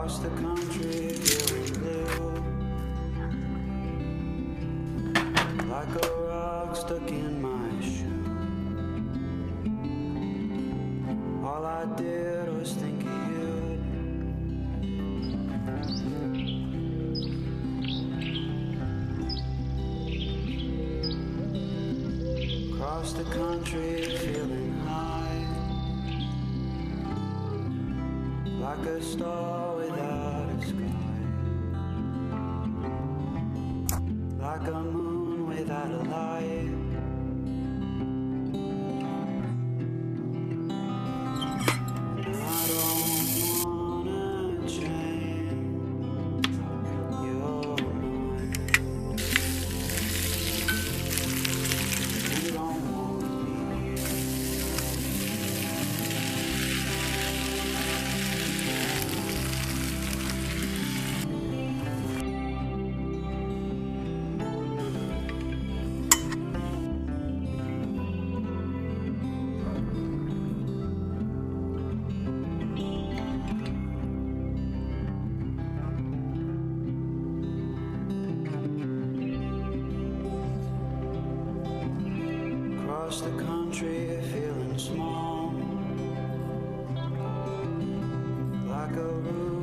Across the country, feeling blue, like a rock stuck in my shoe. All I did was think of you. Across the country, feeling high, like a star without a sky, like a moon without a light. I don't wanna change your mind. You don't want me. Across the country, feeling small, like a roof